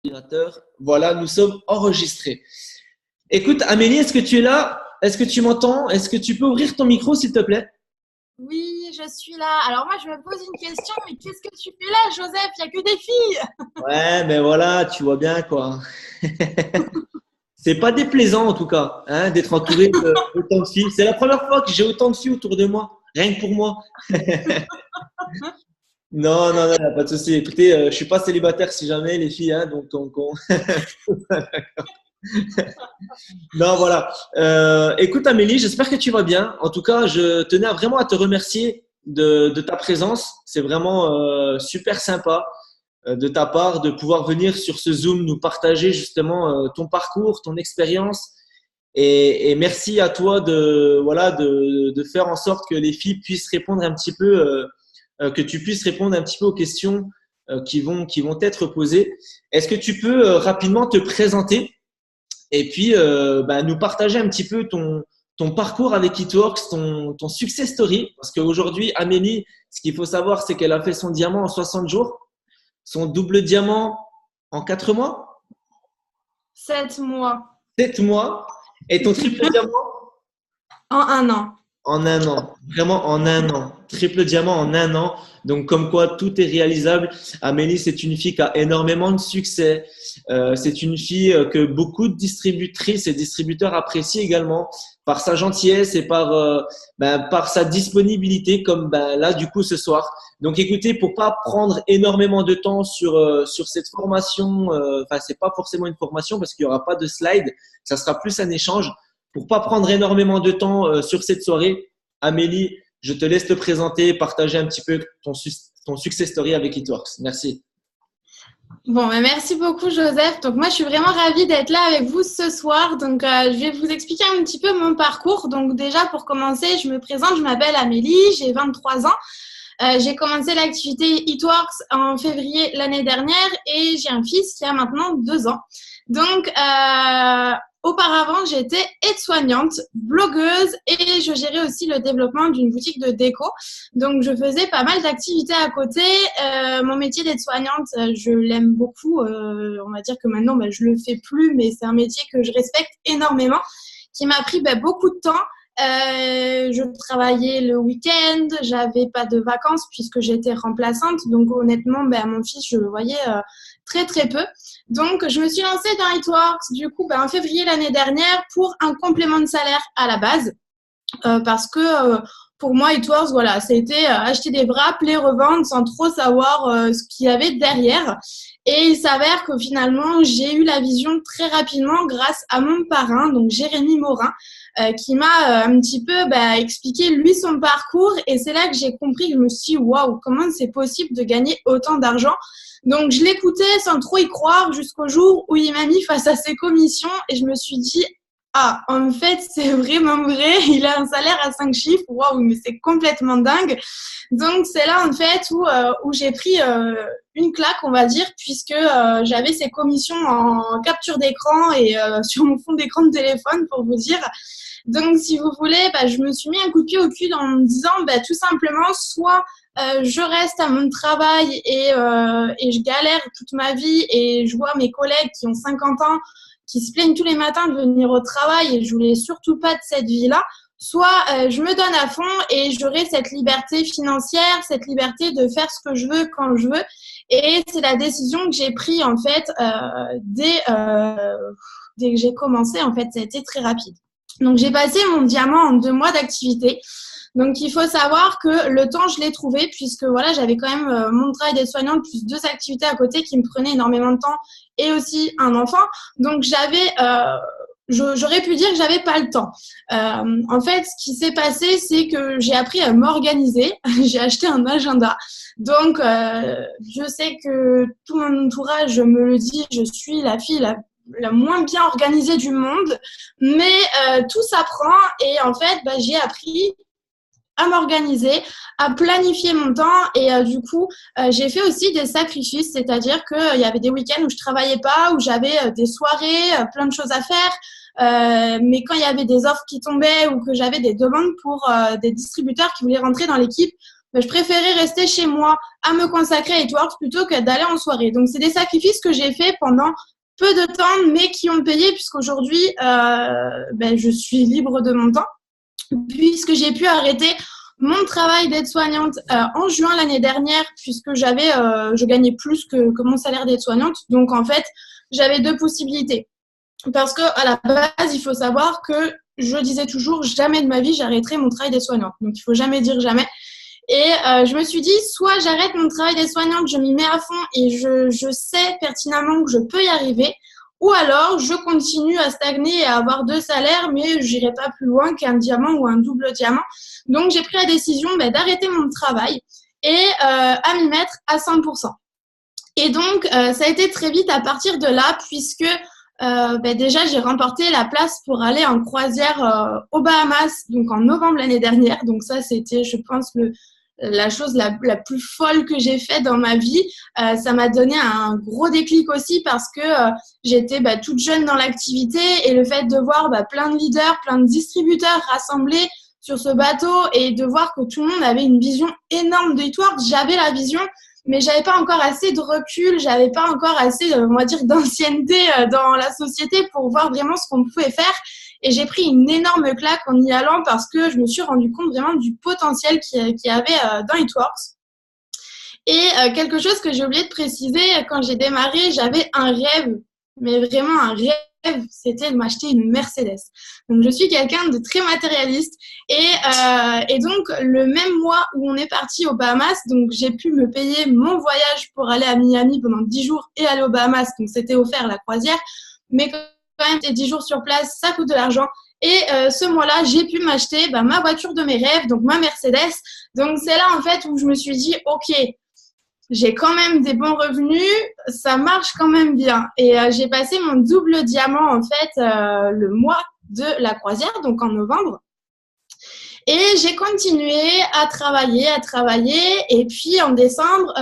Ordinateur. Voilà, nous sommes enregistrés. Écoute, Amélie, est-ce que tu es là? Est-ce que tu m'entends? Est-ce que tu peux ouvrir ton micro, s'il te plaît? Oui, je suis là. Alors moi, je me pose une question, mais qu'est-ce que tu fais là, Joseph? Il n'y a que des filles. Ouais, mais voilà, tu vois bien quoi. C'est pas déplaisant en tout cas, hein, d'être entouré d'autant de filles. C'est la première fois que j'ai autant de filles autour de moi, rien que pour moi. Non, non, non, y a pas de souci. Écoutez, je suis pas célibataire si jamais les filles, hein, donc non, voilà. Écoute Amélie, j'espère que tu vas bien. En tout cas, je tenais vraiment à te remercier de ta présence. C'est vraiment super sympa de ta part de pouvoir venir sur ce Zoom nous partager justement ton parcours, ton expérience. Et merci à toi de faire en sorte que les filles puissent répondre un petit peu, que tu puisses répondre un petit peu aux questions qui vont être posées. Est-ce que tu peux rapidement te présenter et puis nous partager un petit peu ton parcours avec Eatworks, ton success story? Parce qu'aujourd'hui, Amélie, ce qu'il faut savoir, c'est qu'elle a fait son diamant en 60 jours, son double diamant en 4 mois, 7 mois 7 mois, et ton triple diamant en un an. en un an. Vraiment en un an. Triple diamant en un an. Donc, comme quoi, tout est réalisable. Amélie, c'est une fille qui a énormément de succès. C'est une fille que beaucoup de distributrices et distributeurs apprécient également par sa gentillesse et par sa disponibilité, comme là, du coup, ce soir. Donc, écoutez, pour pas prendre énormément de temps sur cette formation, enfin, c'est pas forcément une formation parce qu'il y aura pas de slide. Ça sera plus un échange. Pour pas prendre énormément de temps sur cette soirée, Amélie, je te laisse te présenter, partager un petit peu ton success story avec Eatworks. Merci. Bon, ben merci beaucoup, Joseph. Donc moi, je suis vraiment ravie d'être là avec vous ce soir. Donc je vais vous expliquer un petit peu mon parcours. Donc déjà, pour commencer, je me présente. Je m'appelle Amélie, j'ai 23 ans. J'ai commencé l'activité Eatworks en février l'année dernière et j'ai un fils qui a maintenant 2 ans. Donc, auparavant, j'étais aide-soignante, blogueuse et je gérais aussi le développement d'une boutique de déco. Donc, je faisais pas mal d'activités à côté. Mon métier d'aide-soignante, je l'aime beaucoup. On va dire que maintenant, je le fais plus, mais c'est un métier que je respecte énormément, qui m'a pris beaucoup de temps. Je travaillais le week-end, j'avais pas de vacances puisque j'étais remplaçante. Donc honnêtement, mon fils, je le voyais très très peu. Donc je me suis lancée dans Eatworks du coup en février l'année dernière pour un complément de salaire à la base. Parce que pour moi, Eatworks, voilà, c'était acheter des wraps, les revendre sans trop savoir ce qu'il y avait derrière. Et il s'avère que finalement, j'ai eu la vision très rapidement grâce à mon parrain, donc Jérémy Morin, qui m'a un petit peu expliqué lui son parcours. Et c'est là que j'ai compris, que je me suis dit, waouh, comment c'est possible de gagner autant d'argent? Donc je l'écoutais sans trop y croire jusqu'au jour où il m'a mis face à ses commissions et je me suis dit, ah, en fait, c'est vraiment vrai. Il a un salaire à 5 chiffres. Waouh, mais c'est complètement dingue. Donc, c'est là, en fait, où j'ai pris une claque, on va dire, puisque j'avais ces commissions en capture d'écran et sur mon fond d'écran de téléphone, pour vous dire. Donc, si vous voulez, je me suis mis un coup de pied au cul en me disant, tout simplement, soit je reste à mon travail et je galère toute ma vie et je vois mes collègues qui ont 50 ans qui se plaignent tous les matins de venir au travail et je voulais surtout pas de cette vie-là, soit je me donne à fond et j'aurai cette liberté financière, cette liberté de faire ce que je veux quand je veux. Et c'est la décision que j'ai prise en fait dès que j'ai commencé. En fait, ça a été très rapide. Donc, j'ai passé mon diamant en 2 mois d'activité. Donc, il faut savoir que le temps, je l'ai trouvé puisque voilà, j'avais quand même mon travail d'aide-soignante plus 2 activités à côté qui me prenaient énormément de temps et aussi un enfant. Donc, j'aurais pu dire que j'avais pas le temps. En fait, ce qui s'est passé, c'est que j'ai appris à m'organiser. J'ai acheté un agenda. Donc, je sais que tout mon entourage me le dit, je suis la fille la moins bien organisée du monde, mais tout s'apprend et en fait, j'ai appris à m'organiser, à planifier mon temps et du coup, j'ai fait aussi des sacrifices, c'est-à-dire qu'il y avait des week-ends où je travaillais pas, où j'avais des soirées, plein de choses à faire, mais quand il y avait des offres qui tombaient ou que j'avais des demandes pour des distributeurs qui voulaient rentrer dans l'équipe, ben, je préférais rester chez moi à me consacrer à Eatworks plutôt que d'aller en soirée. Donc, c'est des sacrifices que j'ai fait pendant peu de temps, mais qui ont payé puisqu'aujourd'hui, ben, je suis libre de mon temps, puisque j'ai pu arrêter mon travail d'aide-soignante en juin l'année dernière, puisque je gagnais plus que mon salaire d'aide-soignante. Donc, en fait, j'avais deux possibilités. Parce que à la base, il faut savoir que je disais toujours, jamais de ma vie, j'arrêterai mon travail d'aide-soignante. Donc, il faut jamais dire jamais. Et je me suis dit, soit j'arrête mon travail d'aide-soignante, je m'y mets à fond et je sais pertinemment que je peux y arriver, ou alors je continue à stagner et à avoir deux salaires, mais j'irai pas plus loin qu'un diamant ou un double diamant. Donc, j'ai pris la décision d'arrêter mon travail et à m'y mettre à 100%. Et donc, ça a été très vite à partir de là, puisque déjà, j'ai remporté la place pour aller en croisière aux Bahamas, donc en novembre l'année dernière. Donc ça, c'était, je pense, la chose la plus folle que j'ai faite dans ma vie. Ça m'a donné un gros déclic aussi parce que j'étais toute jeune dans l'activité et le fait de voir plein de leaders, plein de distributeurs rassemblés sur ce bateau et de voir que tout le monde avait une vision énorme de Eatworks. J'avais la vision, mais j'avais pas encore assez de recul, j'avais pas encore assez, on va dire, d'ancienneté dans la société pour voir vraiment ce qu'on pouvait faire. Et j'ai pris une énorme claque en y allant parce que je me suis rendu compte vraiment du potentiel qu'il y avait dans Eatworks. Et quelque chose que j'ai oublié de préciser, quand j'ai démarré, j'avais un rêve, mais vraiment un rêve, c'était de m'acheter une Mercedes. Donc, je suis quelqu'un de très matérialiste. Et donc, le même mois où on est parti aux Bahamas, donc j'ai pu me payer mon voyage pour aller à Miami pendant 10 jours et aller aux Bahamas. Donc, c'était offert la croisière. Mais quand même, 10 jours sur place, ça coûte de l'argent. Et ce mois-là, j'ai pu m'acheter ma voiture de mes rêves, donc ma Mercedes. Donc, c'est là, en fait, où je me suis dit, OK, j'ai quand même des bons revenus, ça marche quand même bien. Et j'ai passé mon double diamant, en fait, le mois de la croisière, donc en novembre. Et j'ai continué à travailler. Et puis, en décembre,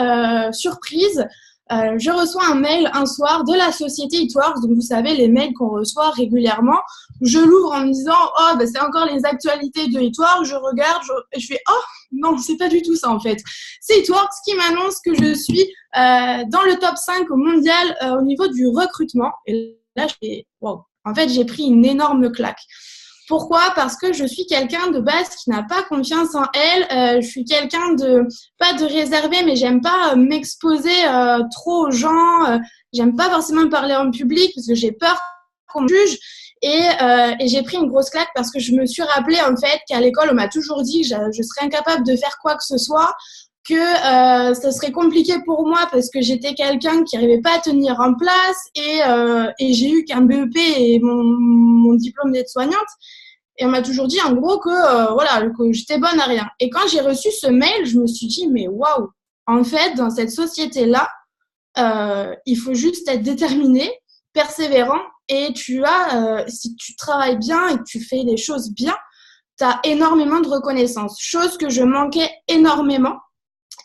surprise, je reçois un mail un soir de la société Eatworks. Donc, vous savez, les mails qu'on reçoit régulièrement. Je l'ouvre en me disant, oh, c'est encore les actualités de Eatworks. Je regarde, je fais, oh, non, c'est pas du tout ça, en fait. C'est Eatworks qui m'annonce que je suis dans le top 5 au mondial au niveau du recrutement. Et là, je fais, wow. En fait, j'ai pris une énorme claque. Pourquoi ? Parce que je suis quelqu'un de base qui n'a pas confiance en elle. Je suis quelqu'un pas de réservé, mais j'aime pas m'exposer trop aux gens. J'aime pas forcément parler en public parce que j'ai peur qu'on me juge. Et j'ai pris une grosse claque parce que je me suis rappelé en fait qu'à l'école, on m'a toujours dit que je serais incapable de faire quoi que ce soit, que ça serait compliqué pour moi parce que j'étais quelqu'un qui n'arrivait pas à tenir en place et j'ai eu qu'un BEP et mon diplôme d'aide-soignante. Et on m'a toujours dit en gros que j'étais bonne à rien. Et quand j'ai reçu ce mail, je me suis dit mais waouh, en fait dans cette société-là, il faut juste être déterminé, persévérant et si tu travailles bien et que tu fais les choses bien, tu as énormément de reconnaissance, chose que je manquais énormément.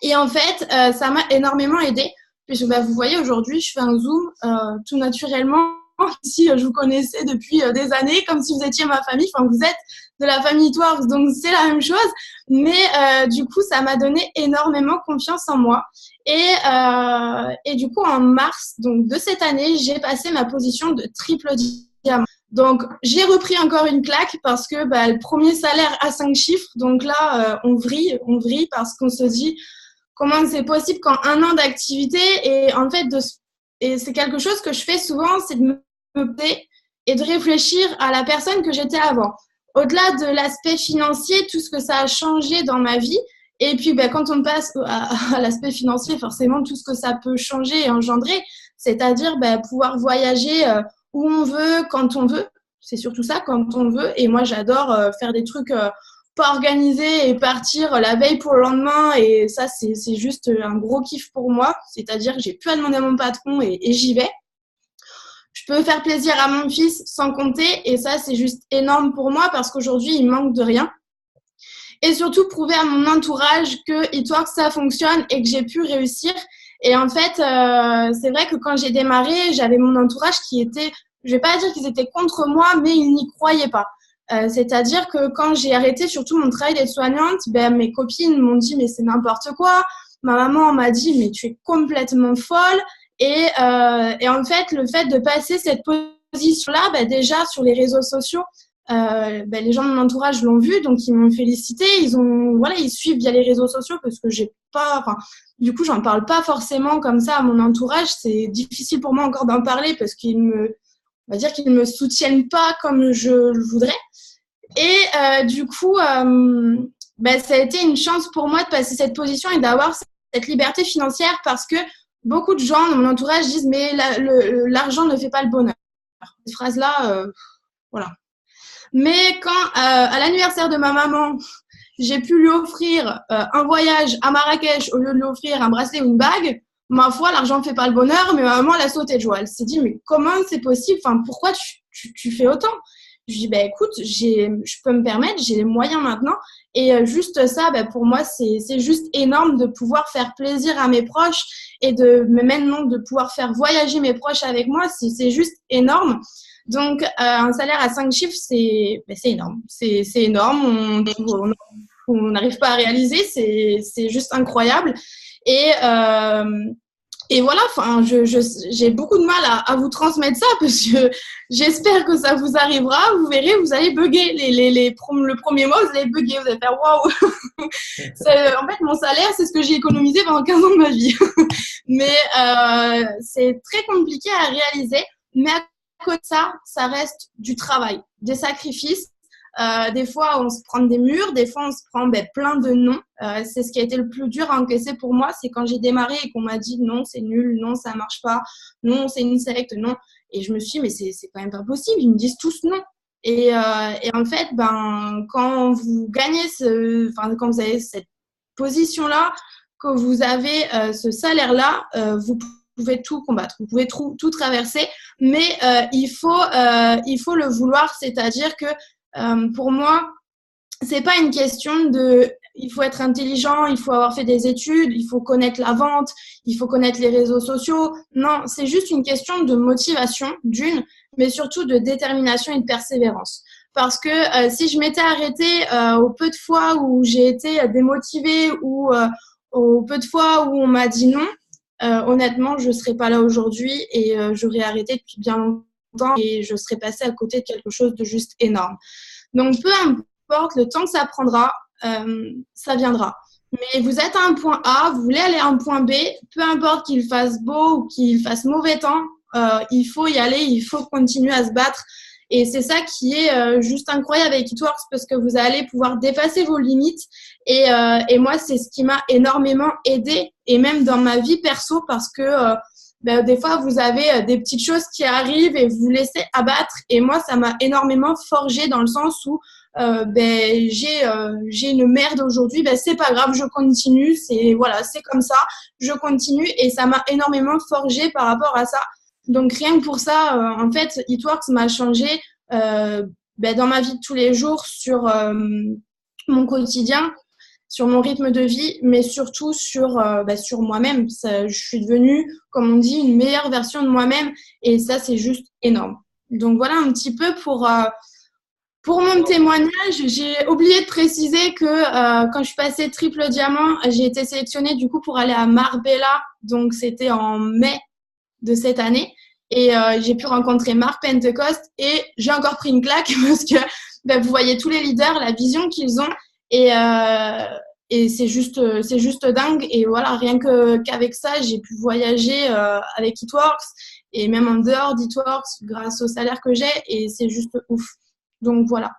Et en fait, ça m'a énormément aidée puisque vous voyez aujourd'hui, je fais un zoom tout naturellement. Si je vous connaissais depuis des années, comme si vous étiez ma famille, enfin vous êtes de la famille Eatworks, donc c'est la même chose. Mais du coup, ça m'a donné énormément confiance en moi. Et du coup, en mars donc de cette année, j'ai passé ma position de triple diamant. Donc, j'ai repris encore une claque parce que le premier salaire à 5 chiffres, donc là, on vrille parce qu'on se dit comment c'est possible qu'en un an d'activité et en fait et c'est quelque chose que je fais souvent, c'est de me poser et de réfléchir à la personne que j'étais avant. Au-delà de l'aspect financier, tout ce que ça a changé dans ma vie. Et puis, quand on passe à l'aspect financier, forcément, tout ce que ça peut changer et engendrer, c'est-à-dire pouvoir voyager où on veut, quand on veut. C'est surtout ça, quand on veut. Et moi, j'adore faire des trucs pas organisés et partir la veille pour le lendemain. Et ça, c'est juste un gros kiff pour moi. C'est-à-dire que j'ai plus à demander à mon patron et j'y vais. Je peux faire plaisir à mon fils sans compter et ça, c'est juste énorme pour moi parce qu'aujourd'hui, il manque de rien. Et surtout, prouver à mon entourage que Eatworks, ça fonctionne et que j'ai pu réussir. Et en fait, c'est vrai que quand j'ai démarré, j'avais mon entourage qui était, je vais pas dire qu'ils étaient contre moi, mais ils n'y croyaient pas. C'est-à-dire que quand j'ai arrêté surtout mon travail d'aide-soignante, ben, mes copines m'ont dit mais c'est n'importe quoi. Ma maman m'a dit mais tu es complètement folle. Et en fait, le fait de passer cette position-là, ben, déjà sur les réseaux sociaux, ben, les gens de mon entourage l'ont vu, donc ils m'ont félicité. Ils suivent via les réseaux sociaux parce que du coup, j'en parle pas forcément comme ça à mon entourage. C'est difficile pour moi encore d'en parler parce on va dire qu'ils me soutiennent pas comme je le voudrais. Et du coup, ben, ça a été une chance pour moi de passer cette position et d'avoir cette liberté financière parce que beaucoup de gens dans mon entourage disent mais l'argent ne fait pas le bonheur. Cette phrase-là, voilà. Mais quand à l'anniversaire de ma maman, j'ai pu lui offrir un voyage à Marrakech au lieu de lui offrir un bracelet ou une bague, ma foi, l'argent ne fait pas le bonheur, mais ma maman, elle a sauté de joie. Elle s'est dit, mais comment c'est possible? Enfin, pourquoi tu fais autant? Je lui dis, ben écoute, je peux me permettre, j'ai les moyens maintenant. Et juste ça, ben, pour moi, c'est juste énorme de pouvoir faire plaisir à mes proches et mais maintenant de pouvoir faire voyager mes proches avec moi, c'est juste énorme. Donc, un salaire à 5 chiffres, c'est énorme. C'est énorme. On n'arrive pas à réaliser. C'est juste incroyable. Et voilà, enfin, j'ai beaucoup de mal à vous transmettre ça parce que j'espère que ça vous arrivera. Vous verrez, vous allez bugger. Le premier mois, vous allez bugger. Vous allez faire waouh. En fait, mon salaire, c'est ce que j'ai économisé pendant 15 ans de ma vie. Mais c'est très compliqué à réaliser. Mais à côté de ça, ça reste du travail, des sacrifices. Des fois, on se prend des murs, des fois, on se prend plein de non. C'est ce qui a été le plus dur à encaisser pour moi, c'est quand j'ai démarré et qu'on m'a dit non, c'est nul, non, ça marche pas, non, c'est une secte, non. Et je me suis dit, mais c'est quand même pas possible, ils me disent tous non. Et en fait, quand vous gagnez quand vous avez cette position-là, que vous avez ce salaire-là, vous pouvez tout combattre, vous pouvez tout traverser, mais il faut le vouloir, c'est-à-dire que pour moi, c'est pas une question il faut être intelligent, il faut avoir fait des études, il faut connaître la vente, il faut connaître les réseaux sociaux. Non, c'est juste une question de motivation, mais surtout de détermination et de persévérance. Parce que si je m'étais arrêtée au peu de fois où j'ai été démotivée ou au peu de fois où on m'a dit non, honnêtement, je serais pas là aujourd'hui et j'aurais arrêté depuis bien longtemps. Et je serais passée à côté de quelque chose de juste énorme. Donc, peu importe le temps que ça prendra, ça viendra. Mais vous êtes à un point A, vous voulez aller à un point B, peu importe qu'il fasse beau ou qu'il fasse mauvais temps, il faut y aller, il faut continuer à se battre. Et c'est ça qui est juste incroyable avec It Works parce que vous allez pouvoir dépasser vos limites. Et moi, c'est ce qui m'a énormément aidée, et même dans ma vie perso, parce que des fois, vous avez des petites choses qui arrivent et vous vous laissez abattre. Et moi, ça m'a énormément forgée dans le sens où j'ai une merde aujourd'hui. C'est pas grave, je continue. C'est comme ça. Je continue et ça m'a énormément forgée par rapport à ça. Donc, rien que pour ça, en fait, It Works m'a changé dans ma vie de tous les jours, sur mon quotidien, sur mon rythme de vie, mais surtout sur moi-même. Je suis devenue, comme on dit, une meilleure version de moi-même et ça, c'est juste énorme. Donc, voilà un petit peu pour mon témoignage. J'ai oublié de préciser que quand je suis passée triple diamant, j'ai été sélectionnée du coup pour aller à Marbella. Donc, c'était en mai de cette année. Et j'ai pu rencontrer Mark Pentecost et j'ai encore pris une claque parce que vous voyez tous les leaders, la vision qu'ils ont. Et c'est juste dingue. Et voilà, rien qu'avec ça, j'ai pu voyager avec It Works et même en dehors d'It Works grâce au salaire que j'ai. Et c'est juste ouf. Donc voilà.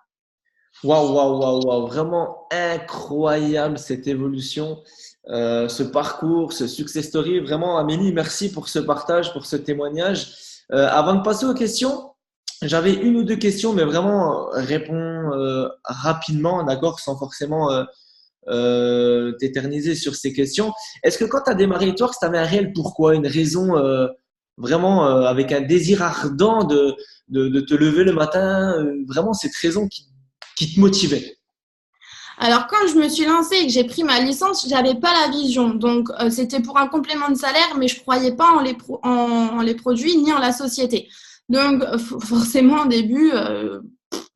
Waouh. Vraiment incroyable cette évolution, ce parcours, ce success story. Vraiment, Amélie, merci pour ce partage, pour ce témoignage. Avant de passer aux questions, j'avais une ou deux questions, mais vraiment réponds rapidement, d'accord, sans forcément t'éterniser sur ces questions. Est-ce que quand tu as démarré It Works, tu avais un réel pourquoi, une raison vraiment avec un désir ardent de te lever le matin, vraiment cette raison qui te motivait? Alors, quand je me suis lancée et que j'ai pris ma licence, j'avais pas la vision. Donc, c'était pour un complément de salaire, mais je croyais pas en les produits ni en la société. Donc, forcément, au début,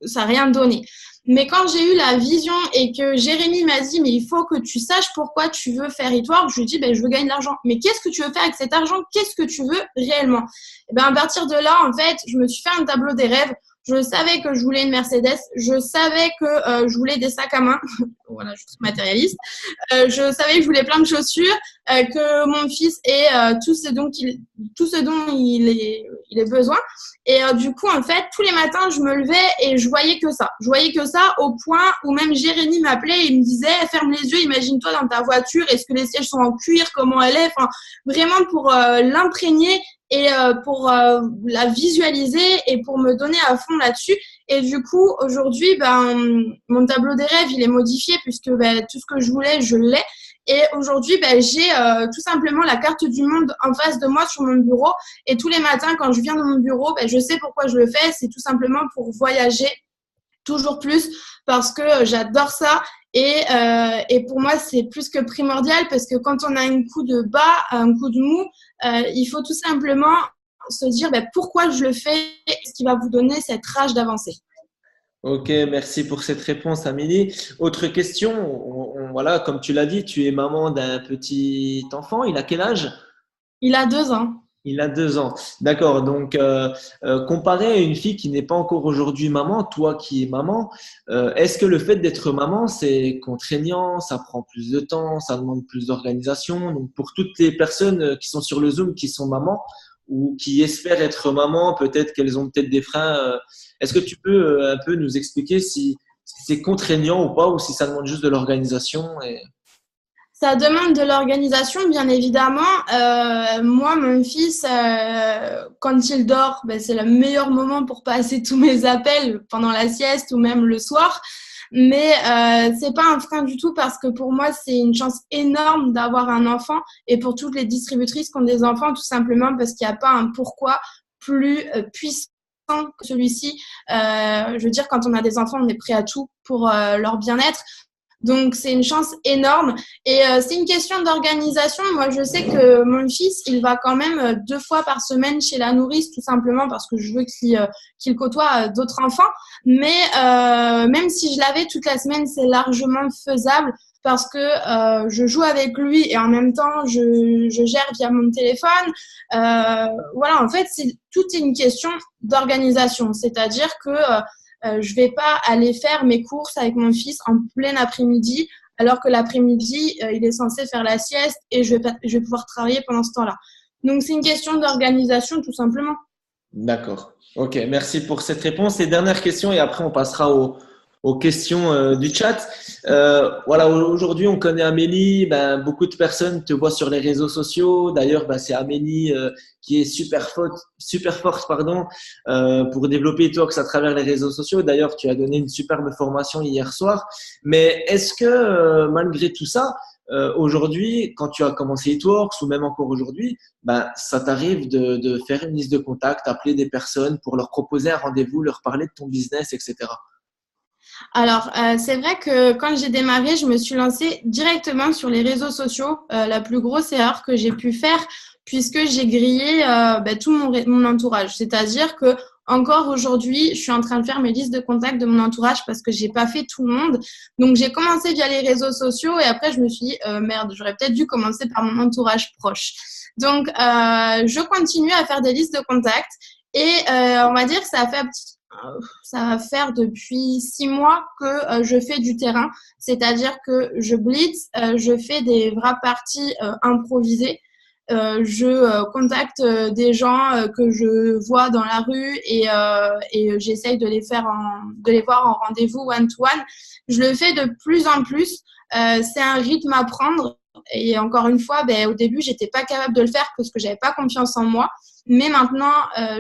ça n'a rien donné. Mais quand j'ai eu la vision et que Jérémy m'a dit, mais il faut que tu saches pourquoi tu veux faire It Work, je lui ai dit, je veux gagner de l'argent. Mais qu'est-ce que tu veux faire avec cet argent? Qu'est-ce que tu veux réellement? Et à partir de là, en fait, je me suis fait un tableau des rêves. Je savais que je voulais une Mercedes. Je savais que je voulais des sacs à main. Voilà, je suis matérialiste. Je savais que je voulais plein de chaussures, que mon fils ait tout ce dont il ait besoin. Et du coup, en fait, tous les matins, je me levais et je voyais que ça. Je voyais que ça au point où même Jérémy m'appelait et il me disait « Ferme les yeux, imagine-toi dans ta voiture, est-ce que les sièges sont en cuir, comment elle est ?» Enfin, vraiment pour l'imprégner et pour la visualiser et pour me donner à fond là-dessus. Et du coup, aujourd'hui, mon tableau des rêves, il est modifié puisque tout ce que je voulais, je l'ai. Et aujourd'hui, j'ai tout simplement la carte du monde en face de moi sur mon bureau. Et tous les matins, quand je viens de mon bureau, je sais pourquoi je le fais. C'est tout simplement pour voyager toujours plus parce que j'adore ça. Et pour moi, c'est plus que primordial parce que quand on a un coup de bas, un coup de mou, il faut tout simplement se dire pourquoi je le fais, ce qui va vous donner cette rage d'avancer. Ok, merci pour cette réponse, Amélie. Autre question, voilà, comme tu l'as dit, tu es maman d'un petit enfant. Il a quel âge? Il a 2 ans. Il a 2 ans. D'accord. Donc, comparé à une fille qui n'est pas encore aujourd'hui maman, toi qui es maman, est-ce que le fait d'être maman, c'est contraignant, ça prend plus de temps, ça demande plus d'organisation? Donc, pour toutes les personnes qui sont sur le Zoom, qui sont mamans ou qui espèrent être maman, peut-être qu'elles ont peut-être des freins. Est-ce que tu peux un peu nous expliquer si c'est contraignant ou pas, ou si ça demande juste de l'organisation Ça demande de l'organisation, bien évidemment. Moi, mon fils, quand il dort, c'est le meilleur moment pour passer tous mes appels pendant la sieste ou même le soir. Mais c'est pas un frein du tout parce que pour moi, c'est une chance énorme d'avoir un enfant et pour toutes les distributrices qui ont des enfants, tout simplement parce qu'il n'y a pas un pourquoi plus puissant que celui-ci. Je veux dire, quand on a des enfants, on est prêt à tout pour leur bien-être. Donc, c'est une chance énorme. Et c'est une question d'organisation. Moi, je sais que mon fils, il va quand même 2 fois par semaine chez la nourrice, tout simplement parce que je veux qu'il côtoie d'autres enfants. Mais même si je l'avais toute la semaine, c'est largement faisable parce que je joue avec lui et en même temps, je gère via mon téléphone. Voilà, en fait, tout est une question d'organisation. C'est-à-dire que je vais pas aller faire mes courses avec mon fils en plein après-midi, alors que l'après-midi, il est censé faire la sieste et je vais pouvoir travailler pendant ce temps-là. Donc, c'est une question d'organisation, tout simplement. D'accord. Ok, merci pour cette réponse. Et dernière question, et après on passera aux questions du chat. Voilà, aujourd'hui on connaît Amélie. Beaucoup de personnes te voient sur les réseaux sociaux. D'ailleurs, c'est Amélie qui est super forte, pardon, pour développer It Works à travers les réseaux sociaux. D'ailleurs, tu as donné une superbe formation hier soir. Mais est-ce que malgré tout ça, aujourd'hui, quand tu as commencé It Works ou même encore aujourd'hui, ça t'arrive de faire une liste de contacts, appeler des personnes pour leur proposer un rendez-vous, leur parler de ton business, etc. Alors, c'est vrai que quand j'ai démarré, je me suis lancée directement sur les réseaux sociaux. La plus grosse erreur que j'ai pu faire, puisque j'ai grillé tout mon entourage. C'est-à-dire que encore aujourd'hui, je suis en train de faire mes listes de contacts de mon entourage parce que j'ai pas fait tout le monde. Donc, j'ai commencé via les réseaux sociaux et après, je me suis dit, merde, j'aurais peut-être dû commencer par mon entourage proche. Donc, je continue à faire des listes de contacts et on va dire que ça va faire depuis 6 mois que je fais du terrain, c'est-à-dire que je blitz, je fais des vraies parties improvisées. Je contacte des gens que je vois dans la rue et j'essaye de les voir en rendez-vous one-to-one. Je le fais de plus en plus. C'est un rythme à prendre. Et encore une fois, au début, j'étais pas capable de le faire parce que j'avais pas confiance en moi. Mais maintenant,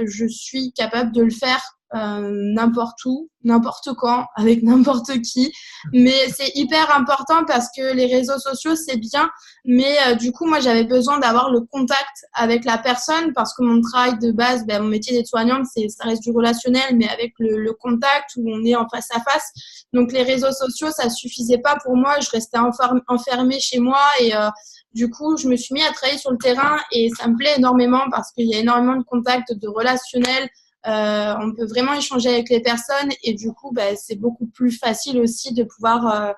je suis capable de le faire n'importe où, n'importe quand, avec n'importe qui. Mais c'est hyper important parce que les réseaux sociaux, c'est bien. Mais du coup, moi, j'avais besoin d'avoir le contact avec la personne parce que mon travail de base, mon métier d'aide-soignante, ça reste du relationnel, mais avec le contact où on est en face à face. Donc, les réseaux sociaux, ça suffisait pas pour moi. Je restais enfermée chez moi et du coup, je me suis mis à travailler sur le terrain et ça me plaît énormément parce qu'il y a énormément de contacts, de relationnels, On peut vraiment échanger avec les personnes et du coup, c'est beaucoup plus facile aussi de pouvoir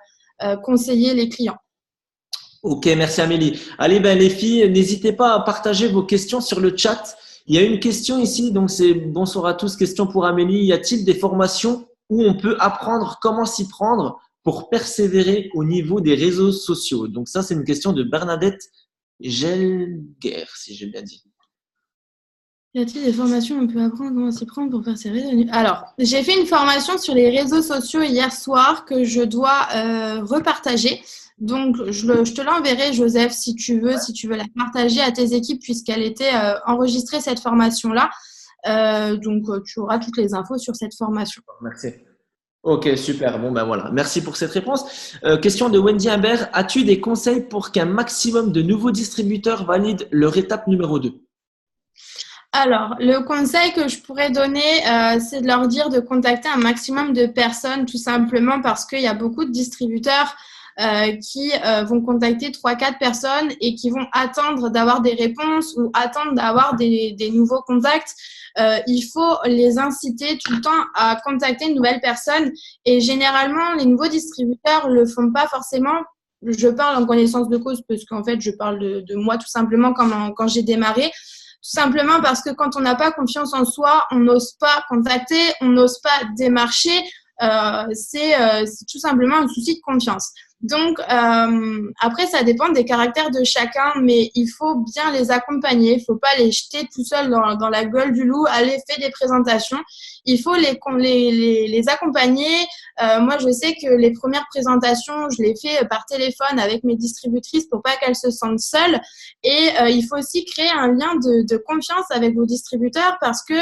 conseiller les clients. Ok, merci Amélie. Allez, les filles, n'hésitez pas à partager vos questions sur le chat. Il y a une question ici, donc c'est bonsoir à tous. Question pour Amélie. Y a-t-il des formations où on peut apprendre comment s'y prendre pour persévérer au niveau des réseaux sociaux? Donc ça, c'est une question de Bernadette Gelguer, si j'ai bien dit. Y a-t-il des formations où on peut apprendre comment s'y prendre pour persévérer? Alors, j'ai fait une formation sur les réseaux sociaux hier soir que je dois repartager. Donc, je te l'enverrai, Joseph, si tu veux la partager à tes équipes, puisqu'elle était enregistrée, cette formation-là. Donc, tu auras toutes les infos sur cette formation. Merci. Ok, super. Bon, voilà. Merci pour cette réponse. Question de Wendy Imbert. As-tu des conseils pour qu'un maximum de nouveaux distributeurs valident leur étape numéro 2? Alors, le conseil que je pourrais donner, c'est de leur dire de contacter un maximum de personnes, tout simplement parce qu'il y a beaucoup de distributeurs qui vont contacter 3-4 personnes et qui vont attendre d'avoir des réponses ou attendre d'avoir des nouveaux contacts. Il faut les inciter tout le temps à contacter une nouvelle personne et généralement, les nouveaux distributeurs le font pas forcément. Je parle en connaissance de cause parce qu'en fait, je parle de moi tout simplement quand j'ai démarré. Tout simplement parce que quand on n'a pas confiance en soi, on n'ose pas contacter, on n'ose pas démarcher. C'est tout simplement un souci de confiance. Donc, après, ça dépend des caractères de chacun, mais il faut bien les accompagner. Il ne faut pas les jeter tout seuls dans la gueule du loup. Allez, fais des présentations. Il faut les accompagner. Moi, je sais que les premières présentations, je les fais par téléphone avec mes distributrices pour pas qu'elles se sentent seules. Et il faut aussi créer un lien de confiance avec vos distributeurs parce que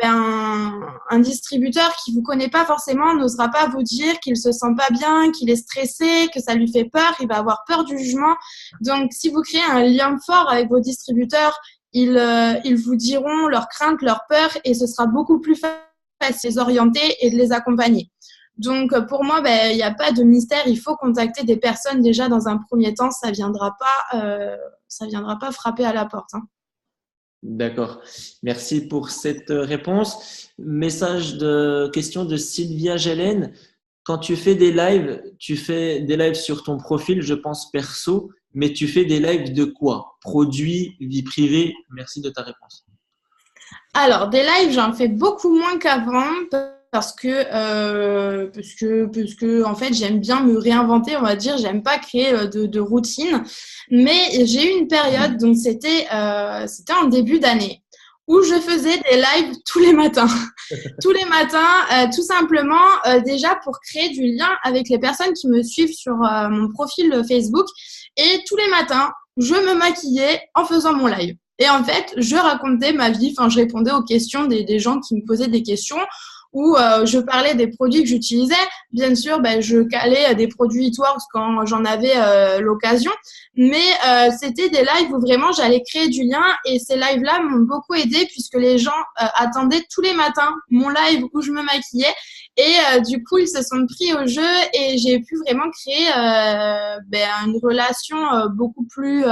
un distributeur qui vous connaît pas forcément n'osera pas vous dire qu'il se sent pas bien, qu'il est stressé, que ça lui fait peur, il va avoir peur du jugement. Donc, si vous créez un lien fort avec vos distributeurs, ils vous diront leurs craintes, leurs peurs et ce sera beaucoup plus facile de les orienter et de les accompagner. Donc, pour moi, il n'y a pas de mystère. Il faut contacter des personnes déjà dans un premier temps. Ça viendra pas frapper à la porte. Hein. D'accord. Merci pour cette réponse. Question de Sylvia Gélène. Quand tu fais des lives sur ton profil, je pense perso, mais tu fais des lives de quoi? Produits, vie privée? Merci de ta réponse. Alors, des lives, j'en fais beaucoup moins qu'avant parce que en fait, j'aime bien me réinventer, on va dire. J'aime pas créer de routine. Mais j'ai eu une période, donc c'était en début d'année, où je faisais des lives tous les matins. Tous les matins, tout simplement, déjà pour créer du lien avec les personnes qui me suivent sur mon profil Facebook. Et tous les matins, je me maquillais en faisant mon live. Et en fait, je racontais ma vie, je répondais aux questions des gens qui me posaient des questions où je parlais des produits que j'utilisais. Bien sûr, je calais des produits Eatworks quand j'en avais l'occasion. Mais c'était des lives où vraiment j'allais créer du lien et ces lives-là m'ont beaucoup aidé puisque les gens attendaient tous les matins mon live où je me maquillais. Et du coup, ils se sont pris au jeu et j'ai pu vraiment créer une relation beaucoup plus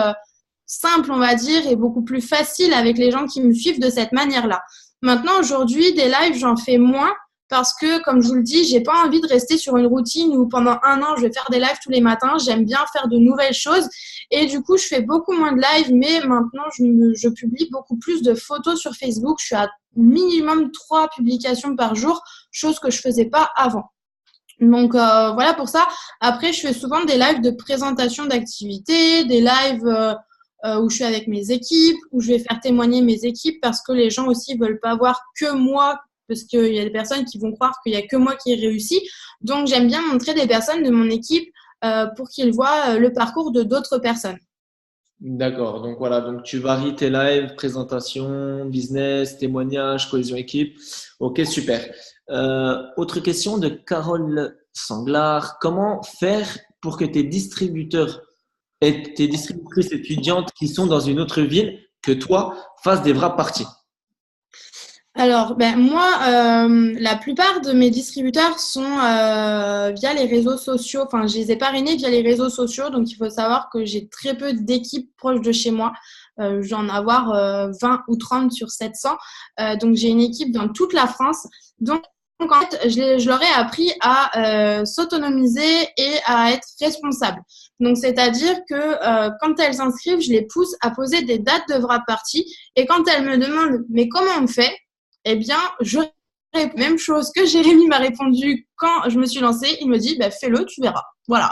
simple, on va dire, et beaucoup plus facile avec les gens qui me suivent de cette manière-là. Maintenant, aujourd'hui, des lives, j'en fais moins parce que, comme je vous le dis, j'ai pas envie de rester sur une routine où pendant 1 an, je vais faire des lives tous les matins. J'aime bien faire de nouvelles choses et du coup, je fais beaucoup moins de lives, mais maintenant, je publie beaucoup plus de photos sur Facebook. Je suis à minimum 3 publications par jour, chose que je faisais pas avant. Donc, voilà pour ça. Après, je fais souvent des lives de présentation d'activités, des lives où je suis avec mes équipes, où je vais faire témoigner mes équipes parce que les gens aussi veulent pas voir que moi, parce qu'il y a des personnes qui vont croire qu'il y a que moi qui ai réussi. Donc, j'aime bien montrer des personnes de mon équipe pour qu'ils voient le parcours de d'autres personnes. D'accord. Donc, voilà. Donc, tu varies tes lives, présentation, business, témoignage, cohésion équipe. Ok, super. Autre question de Carole Sanglard. Comment faire pour que tes distributeurs et tes distributrices étudiantes qui sont dans une autre ville que toi fassent des vraies parties? Alors, ben, moi, la plupart de mes distributeurs sont via les réseaux sociaux. Enfin, je les ai parrainés via les réseaux sociaux. Donc, il faut savoir que j'ai très peu d'équipes proches de chez moi. Je vais en avoir 20 ou 30 sur 700. Donc, j'ai une équipe dans toute la France. Donc, en fait, je leur ai appris à s'autonomiser et à être responsable. Donc, c'est-à-dire que quand elles s'inscrivent, je les pousse à poser des dates de wrap party. Et quand elles me demandent, mais comment on fait? Eh bien, je réponds la même chose que Jérémy m'a répondu quand je me suis lancée. Il me dit, bah, fais-le, tu verras. Voilà.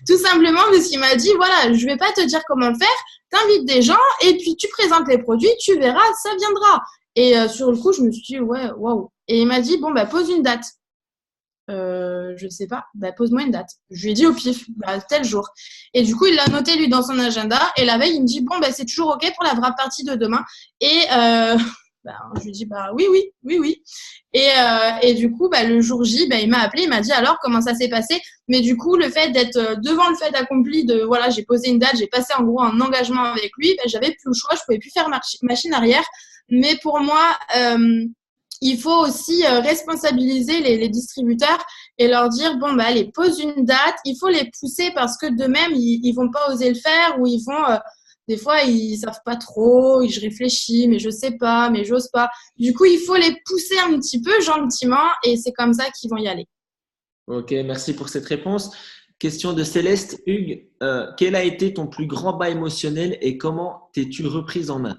Tout simplement parce qu'il m'a dit, voilà, je vais pas te dire comment faire, t'invites des gens et puis tu présentes les produits, tu verras, ça viendra. Et sur le coup, je me suis dit, ouais, waouh. Et il m'a dit, bon, bah, pose une date. Je sais pas, bah, pose-moi une date. Je lui ai dit au pif, bah, tel jour. Et du coup, il l'a noté lui dans son agenda. Et la veille, il me dit, bon, bah, c'est toujours OK pour la wrap party de demain. Et bah, je lui dis, bah oui, oui, oui, oui. Et du coup, bah, le jour J, bah, il m'a appelé, il m'a dit alors comment ça s'est passé. Mais du coup, le fait d'être devant le fait accompli, de voilà, j'ai posé une date, j'ai passé en gros un engagement avec lui, bah, j'avais plus le choix, je pouvais plus faire machine arrière. Mais pour moi, il faut aussi responsabiliser les distributeurs et leur dire bon bah allez, pose une date. Il faut les pousser parce que d'eux-mêmes ils vont pas oser le faire ou ils vont des fois ils savent pas trop. Je réfléchis mais je sais pas, mais j'ose pas. Du coup il faut les pousser un petit peu gentiment et c'est comme ça qu'ils vont y aller. Ok, merci pour cette réponse. Question de Céleste. Hugues, quel a été ton plus grand bas émotionnel et comment t'es-tu reprise en main?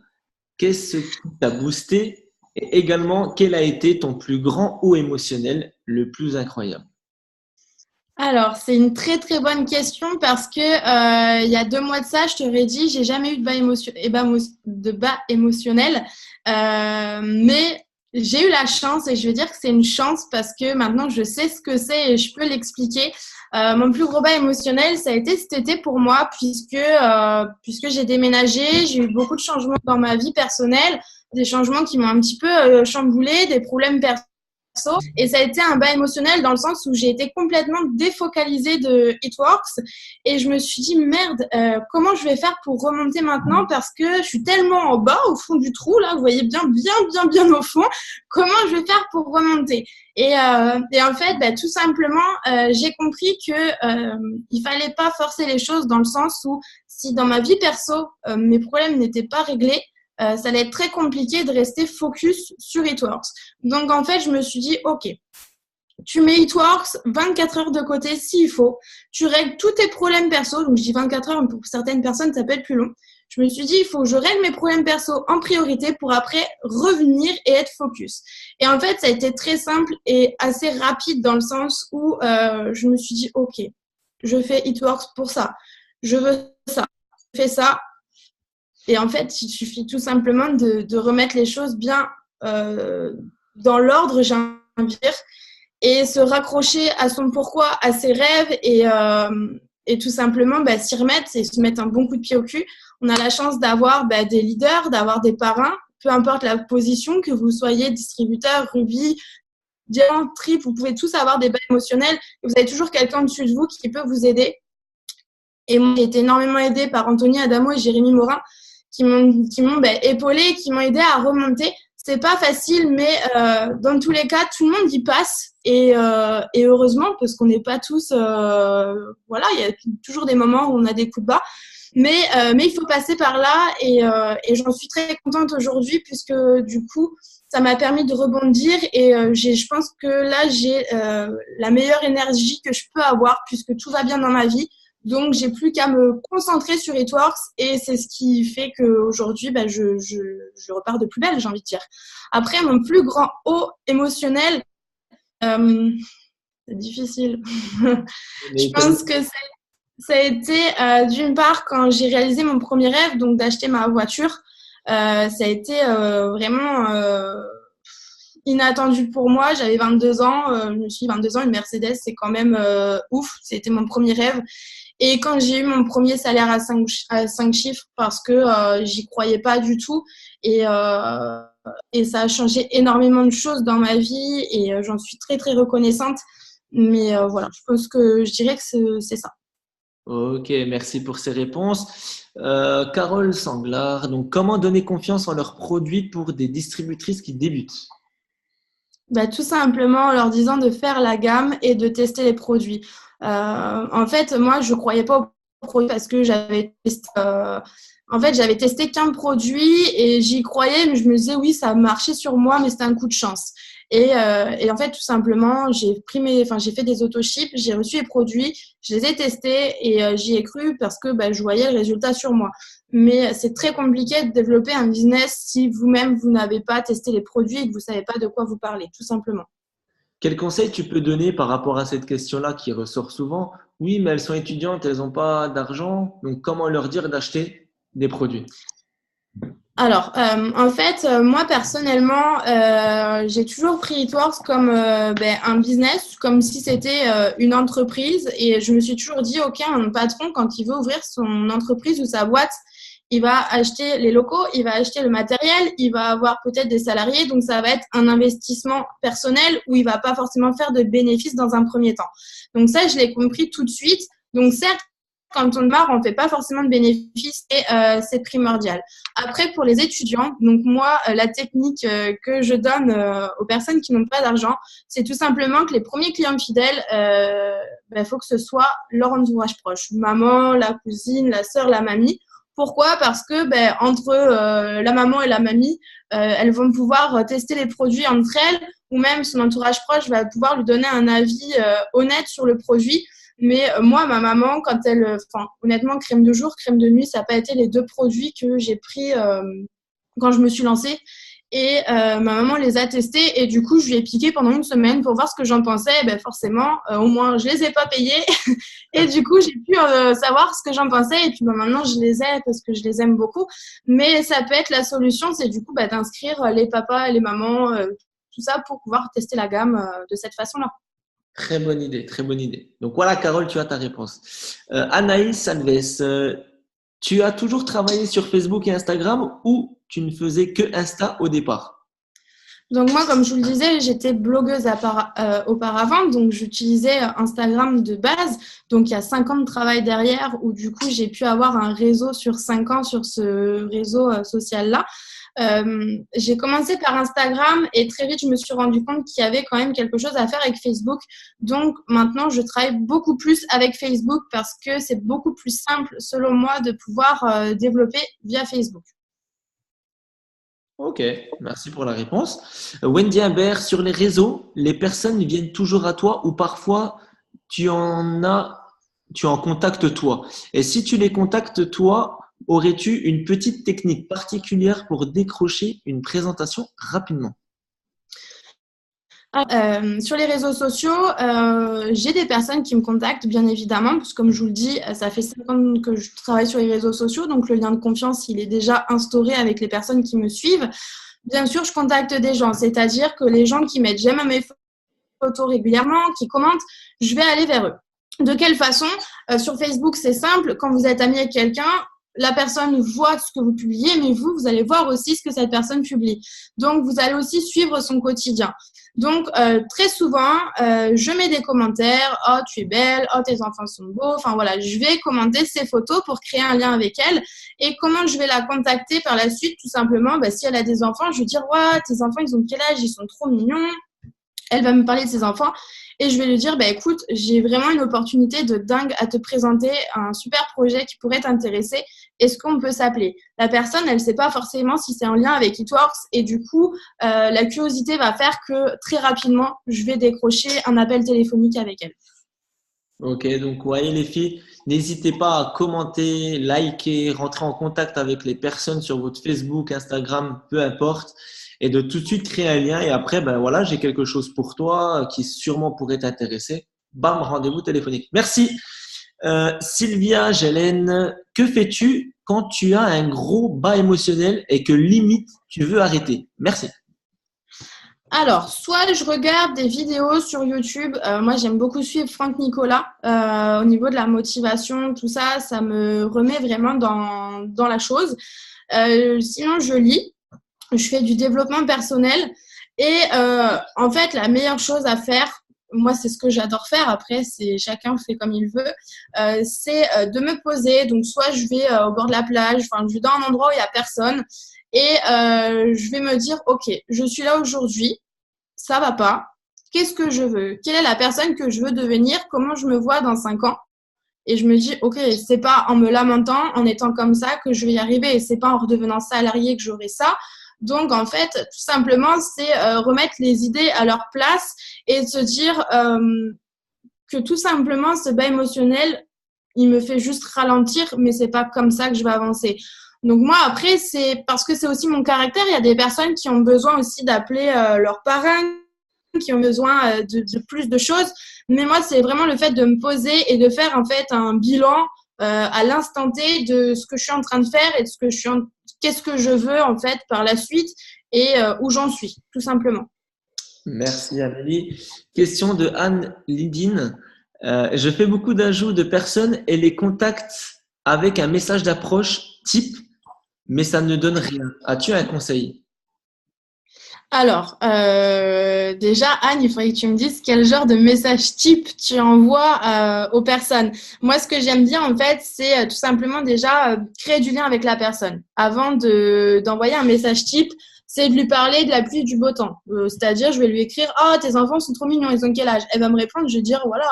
Qu'est-ce qui t'a boosté? Et également, quel a été ton plus grand haut émotionnel, le plus incroyable? Alors, c'est une très très bonne question parce que il y a 2 mois de ça, je t'aurais dit, j'ai jamais eu de bas émotionnel, mais j'ai eu la chance et je veux dire que c'est une chance parce que maintenant je sais ce que c'est et je peux l'expliquer. Mon plus gros bas émotionnel, ça a été cet été pour moi puisque j'ai déménagé, j'ai eu beaucoup de changements dans ma vie personnelle, des changements qui m'ont un petit peu chamboulé, des problèmes personnels. Et ça a été un bas émotionnel dans le sens où j'ai été complètement défocalisée de Hitworks et je me suis dit merde, comment je vais faire pour remonter maintenant parce que je suis tellement en bas au fond du trou là, vous voyez bien au fond, comment je vais faire pour remonter? Et en fait, bah, tout simplement, j'ai compris que il fallait pas forcer les choses dans le sens où si dans ma vie perso mes problèmes n'étaient pas réglés, ça allait être très compliqué de rester focus sur Hitworks. Donc, en fait, je me suis dit, OK, tu mets Hitworks 24 heures de côté s'il faut. Tu règles tous tes problèmes perso. Donc, je dis 24 heures, mais pour certaines personnes, ça peut être plus long. Je me suis dit, il faut que je règle mes problèmes perso en priorité pour après revenir et être focus. Et en fait, ça a été très simple et assez rapide dans le sens où je me suis dit, OK, je fais Hitworks pour ça. Je veux ça. Je fais ça. Et en fait, il suffit tout simplement de remettre les choses bien dans l'ordre, j'ai envie de dire, et se raccrocher à son pourquoi, à ses rêves et tout simplement s'y remettre et se mettre un bon coup de pied au cul. On a la chance d'avoir des leaders, d'avoir des parrains, peu importe la position, que vous soyez distributeur, rubis, diamant, triple, vous pouvez tous avoir des bas émotionnels et vous avez toujours quelqu'un au-dessus de vous qui peut vous aider. Et moi, j'ai été énormément aidée par Anthony Adamo et Jérémy Morin qui m'ont épaulée, qui m'ont aidée à remonter. C'est pas facile, mais dans tous les cas, tout le monde y passe et heureusement parce qu'on n'est pas tous, voilà, il y a toujours des moments où on a des coups de bas, mais il faut passer par là et j'en suis très contente aujourd'hui puisque du coup, ça m'a permis de rebondir et je pense que là, j'ai la meilleure énergie que je peux avoir puisque tout va bien dans ma vie. Donc, j'ai plus qu'à me concentrer sur Hitworks et c'est ce qui fait qu'aujourd'hui, je repars de plus belle, j'ai envie de dire. Après, mon plus grand haut émotionnel, c'est difficile. Je pense que ça a été d'une part quand j'ai réalisé mon premier rêve, donc d'acheter ma voiture. Ça a été vraiment inattendu pour moi. J'avais 22 ans. Je me suis dit 22 ans, une Mercedes, c'est quand même ouf. C'était mon premier rêve. Et quand j'ai eu mon premier salaire à 5 chiffres, parce que j'y croyais pas du tout, et ça a changé énormément de choses dans ma vie, et j'en suis très très reconnaissante. Mais voilà, je pense que je dirais que c'est ça. Ok, merci pour ces réponses. Carole Sanglard, donc comment donner confiance en leurs produits pour des distributrices qui débutent? Bah, tout simplement en leur disant de faire la gamme et de tester les produits. En fait, moi, je ne croyais pas aux produits parce que j'avais testé qu'un produit et j'y croyais, mais je me disais oui, ça marchait sur moi, mais c'était un coup de chance. Et en fait, tout simplement, j'ai fait des autoships, j'ai reçu les produits, je les ai testés et j'y ai cru parce que je voyais le résultat sur moi. Mais c'est très compliqué de développer un business si vous-même, vous n'avez pas testé les produits et que vous ne savez pas de quoi vous parlez, tout simplement. Quel conseil tu peux donner par rapport à cette question-là qui ressort souvent? Oui, mais elles sont étudiantes, elles n'ont pas d'argent, donc comment leur dire d'acheter des produits? Alors, en fait, moi personnellement, j'ai toujours pris Eatworks comme un business, comme si c'était une entreprise. Et je me suis toujours dit, OK, un patron, quand il veut ouvrir son entreprise ou sa boîte, il va acheter les locaux, il va acheter le matériel, il va avoir peut-être des salariés. Donc, ça va être un investissement personnel où il va pas forcément faire de bénéfices dans un premier temps. Donc, ça, je l'ai compris tout de suite. Donc, certes, quand on démarre, on ne fait pas forcément de bénéfices et c'est primordial. Après, pour les étudiants, donc moi, la technique que je donne aux personnes qui n'ont pas d'argent, c'est tout simplement que les premiers clients fidèles, faut que ce soit leur entourage proche. Maman, la cousine, la sœur, la mamie. Pourquoi? Parce que entre la maman et la mamie, elles vont pouvoir tester les produits entre elles ou même son entourage proche va pouvoir lui donner un avis honnête sur le produit. Mais moi, ma maman, honnêtement, crème de jour, crème de nuit, ça n'a pas été les deux produits que j'ai pris quand je me suis lancée. Et ma maman les a testés et du coup, je lui ai piqué pendant une semaine pour voir ce que j'en pensais. Et forcément, au moins, je les ai pas payés. Et du coup, j'ai pu savoir ce que j'en pensais. Et puis maintenant, je les ai parce que je les aime beaucoup. Mais ça peut être la solution, c'est du coup d'inscrire les papas et les mamans, tout ça pour pouvoir tester la gamme de cette façon-là. Très bonne idée, très bonne idée. Donc voilà, Carole, tu as ta réponse. Anaïs Alves, tu as toujours travaillé sur Facebook et Instagram ou tu ne faisais que Insta au départ? Donc moi, comme je vous le disais, j'étais blogueuse auparavant, donc j'utilisais Instagram de base. Donc il y a 5 ans de travail derrière où du coup j'ai pu avoir un réseau sur 5 ans sur ce réseau social-là. J'ai commencé par Instagram et très vite je me suis rendu compte qu'il y avait quand même quelque chose à faire avec Facebook. Donc maintenant je travaille beaucoup plus avec Facebook parce que c'est beaucoup plus simple selon moi de pouvoir développer via Facebook. Ok, merci pour la réponse. Wendy Imbert, sur les réseaux, les personnes viennent toujours à toi ou parfois tu en as, tu en contactes toi. Et si tu les contactes toi, aurais-tu une petite technique particulière pour décrocher une présentation rapidement? Sur les réseaux sociaux, j'ai des personnes qui me contactent, bien évidemment, parce que comme je vous le dis, ça fait 5 ans que je travaille sur les réseaux sociaux, donc le lien de confiance, il est déjà instauré avec les personnes qui me suivent. Bien sûr, je contacte des gens, c'est-à-dire que les gens qui mettent j'aime à mes photos régulièrement, qui commentent, je vais aller vers eux. De quelle façon? Sur Facebook, c'est simple, quand vous êtes ami avec quelqu'un, la personne voit ce que vous publiez, mais vous allez voir aussi ce que cette personne publie. Donc, vous allez aussi suivre son quotidien. Donc, très souvent, je mets des commentaires. Oh, tu es belle. Oh, tes enfants sont beaux. Enfin, voilà, je vais commenter ces photos pour créer un lien avec elle. Et comment je vais la contacter par la suite? Tout simplement, si elle a des enfants, je vais dire, ouais, tes enfants, ils ont quel âge? Ils sont trop mignons. Elle va me parler de ses enfants et je vais lui dire, écoute, j'ai vraiment une opportunité de dingue à te présenter un super projet qui pourrait t'intéresser. Est-ce qu'on peut s'appeler? La personne, elle ne sait pas forcément si c'est en lien avec Eatworks et du coup, la curiosité va faire que très rapidement, je vais décrocher un appel téléphonique avec elle. Ok, donc voyez les filles, n'hésitez pas à commenter, liker, rentrer en contact avec les personnes sur votre Facebook, Instagram, peu importe, et de tout de suite créer un lien. Et après, ben voilà, j'ai quelque chose pour toi qui sûrement pourrait t'intéresser. Bam, rendez-vous téléphonique. Merci. Sylvia, Gélène, que fais-tu quand tu as un gros bas émotionnel et que limite tu veux arrêter? Merci. Alors, soit je regarde des vidéos sur YouTube. Moi, j'aime beaucoup suivre Franck Nicolas. Au niveau de la motivation, tout ça, ça me remet vraiment dans la chose. Sinon, je lis. Je fais du développement personnel. Et en fait, la meilleure chose à faire, moi, c'est ce que j'adore faire. Après, c'est chacun fait comme il veut. C'est de me poser. Donc, soit je vais au bord de la plage, enfin, je vais dans un endroit où il n'y a personne et je vais me dire, OK, je suis là aujourd'hui, ça va pas. Qu'est-ce que je veux? Quelle est la personne que je veux devenir? Comment je me vois dans 5 ans? Et je me dis, OK, c'est pas en me lamentant, en étant comme ça que je vais y arriver. Et c'est pas en redevenant salarié que j'aurai ça. Donc, en fait, tout simplement, c'est remettre les idées à leur place et se dire que tout simplement, ce bas émotionnel, il me fait juste ralentir, mais c'est pas comme ça que je vais avancer. Donc moi, après, c'est parce que c'est aussi mon caractère. Il y a des personnes qui ont besoin aussi d'appeler leurs parents, qui ont besoin de plus de choses. Mais moi, c'est vraiment le fait de me poser et de faire en fait un bilan à l'instant T de ce que je suis en train de faire et de ce que qu'est-ce que je veux en fait par la suite et où j'en suis, tout simplement. Merci Amélie. Question de Anne Lidine. Je fais beaucoup d'ajouts de personnes et les contacts avec un message d'approche type, mais ça ne donne rien. As-tu un conseil? Alors, déjà, Anne, il faudrait que tu me dises quel genre de message type tu envoies aux personnes. Moi, ce que j'aime bien, en fait, c'est tout simplement déjà créer du lien avec la personne. Avant d'envoyer un message type, c'est de lui parler de la pluie et du beau temps. C'est-à-dire, je vais lui écrire « Oh, tes enfants sont trop mignons, ils ont quel âge ?» Elle va me répondre, je vais dire « Voilà,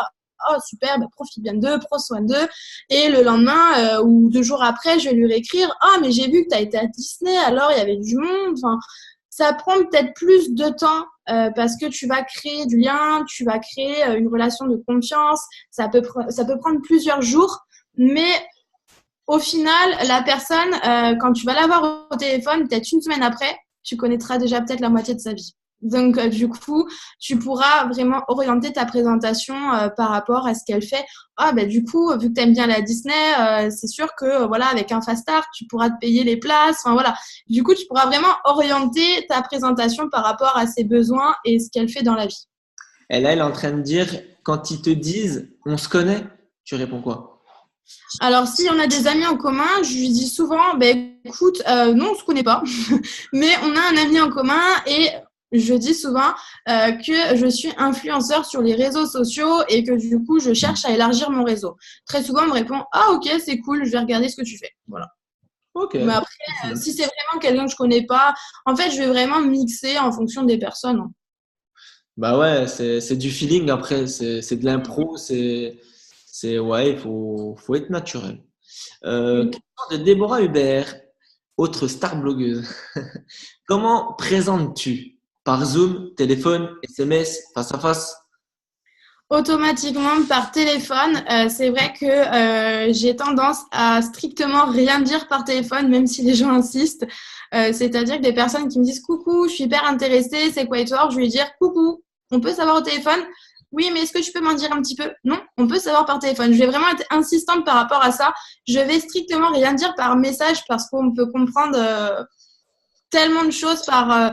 oh, super, bah, profite bien d'eux, prends soin d'eux. » Et le lendemain ou 2 jours après, je vais lui réécrire « Ah, mais j'ai vu que tu as été à Disney, alors il y avait du monde. » Enfin, ça prend peut-être plus de temps parce que tu vas créer du lien, tu vas créer une relation de confiance. Ça peut prendre plusieurs jours, mais au final, la personne, quand tu vas l'avoir au téléphone, peut-être une semaine après, tu connaîtras déjà peut-être la moitié de sa vie. Donc, du coup, tu pourras vraiment orienter ta présentation par rapport à ce qu'elle fait. Ah, ben, du coup, vu que tu aimes bien la Disney, c'est sûr que, voilà, avec un Fast Start, tu pourras te payer les places. Enfin, voilà. Du coup, tu pourras vraiment orienter ta présentation par rapport à ses besoins et ce qu'elle fait dans la vie. Et là, elle est en train de dire, quand ils te disent on se connaît, tu réponds quoi? Alors, si on a des amis en commun, je lui dis souvent, ben, écoute, non, on ne se connaît pas, mais on a un ami en commun et je dis souvent que je suis influenceur sur les réseaux sociaux et que du coup, je cherche à élargir mon réseau. Très souvent, on me répond, ah ok, c'est cool, je vais regarder ce que tu fais. Voilà. Ok. Mais après, si c'est vraiment quelqu'un que je connais pas, en fait, je vais vraiment mixer en fonction des personnes. Bah ouais, c'est du feeling après, c'est de l'impro, ouais, faut être naturel. Oui. Question de Déborah Hubert, autre star blogueuse. Comment présentes-tu? Par Zoom, téléphone, SMS, face à face? Automatiquement par téléphone. C'est vrai que j'ai tendance à strictement rien dire par téléphone, même si les gens insistent. C'est-à-dire que des personnes qui me disent coucou, je suis hyper intéressée, c'est quoi et toi? Je vais lui dire coucou, on peut savoir au téléphone? Oui, mais est-ce que tu peux m'en dire un petit peu? Non, on peut savoir par téléphone. Je vais vraiment être insistante par rapport à ça. Je vais strictement rien dire par message parce qu'on peut comprendre tellement de choses par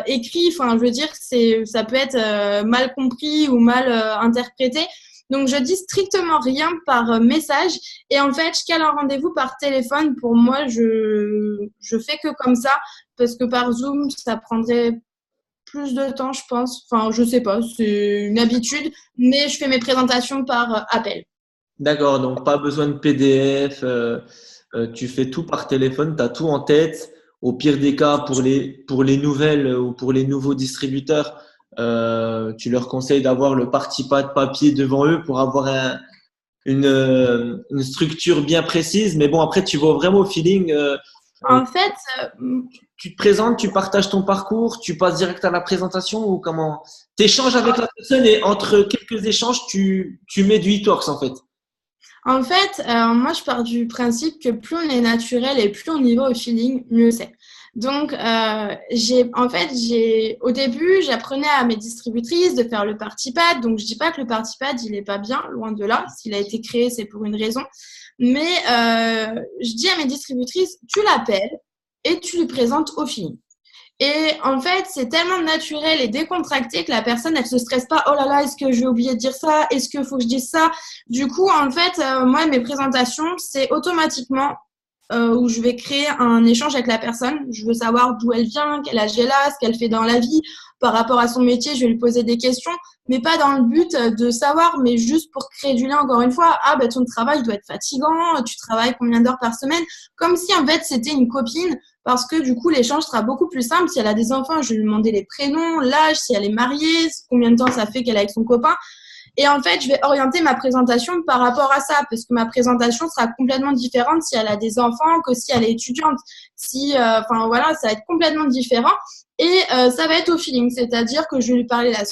écrit. Enfin, je veux dire, ça peut être mal compris ou mal interprété. Donc, je dis strictement rien par message. Et en fait, je cale un rendez-vous par téléphone. Pour moi, je fais que comme ça parce que par Zoom, ça prendrait plus de temps, je pense. Enfin, je sais pas, c'est une habitude. Mais je fais mes présentations par appel. D'accord, donc pas besoin de PDF, tu fais tout par téléphone, tu as tout en tête. Au pire des cas, pour les nouvelles ou pour les nouveaux distributeurs, tu leur conseilles d'avoir le parti pad papier devant eux pour avoir une structure bien précise. Mais bon, après, tu vas vraiment au feeling. En fait, Tu te présentes, tu partages ton parcours, tu passes direct à la présentation ou comment? Tu échanges avec la personne et entre quelques échanges, tu mets du e-talks en fait. moi, je pars du principe que plus on est naturel et plus on y va au feeling, mieux c'est. Donc, au début, j'apprenais à mes distributrices de faire le party pad. Donc, je dis pas que le party pad, il est pas bien, loin de là. S'il a été créé, c'est pour une raison. Mais je dis à mes distributrices, tu l'appelles et tu lui présentes au feeling. Et en fait, c'est tellement naturel et décontracté que la personne, elle se stresse pas. Oh là là, est-ce que j'ai oublié de dire ça? Est-ce qu'il faut que je dise ça? Du coup, en fait, moi, mes présentations, c'est automatiquement où je vais créer un échange avec la personne. Je veux savoir d'où elle vient, quel âge elle a, ce qu'elle fait dans la vie. Par rapport à son métier, je vais lui poser des questions, mais pas dans le but de savoir, mais juste pour créer du lien, encore une fois. Ah, ben, ton travail doit être fatigant, tu travailles combien d'heures par semaine? Comme si, en fait, c'était une copine, parce que du coup, l'échange sera beaucoup plus simple. Si elle a des enfants, je vais lui demander les prénoms, l'âge, si elle est mariée, combien de temps ça fait qu'elle est avec son copain. Et en fait, je vais orienter ma présentation par rapport à ça, parce que ma présentation sera complètement différente si elle a des enfants que si elle est étudiante. Enfin voilà, ça va être complètement différent. Et ça va être au feeling, c'est-à-dire que je vais lui parler de la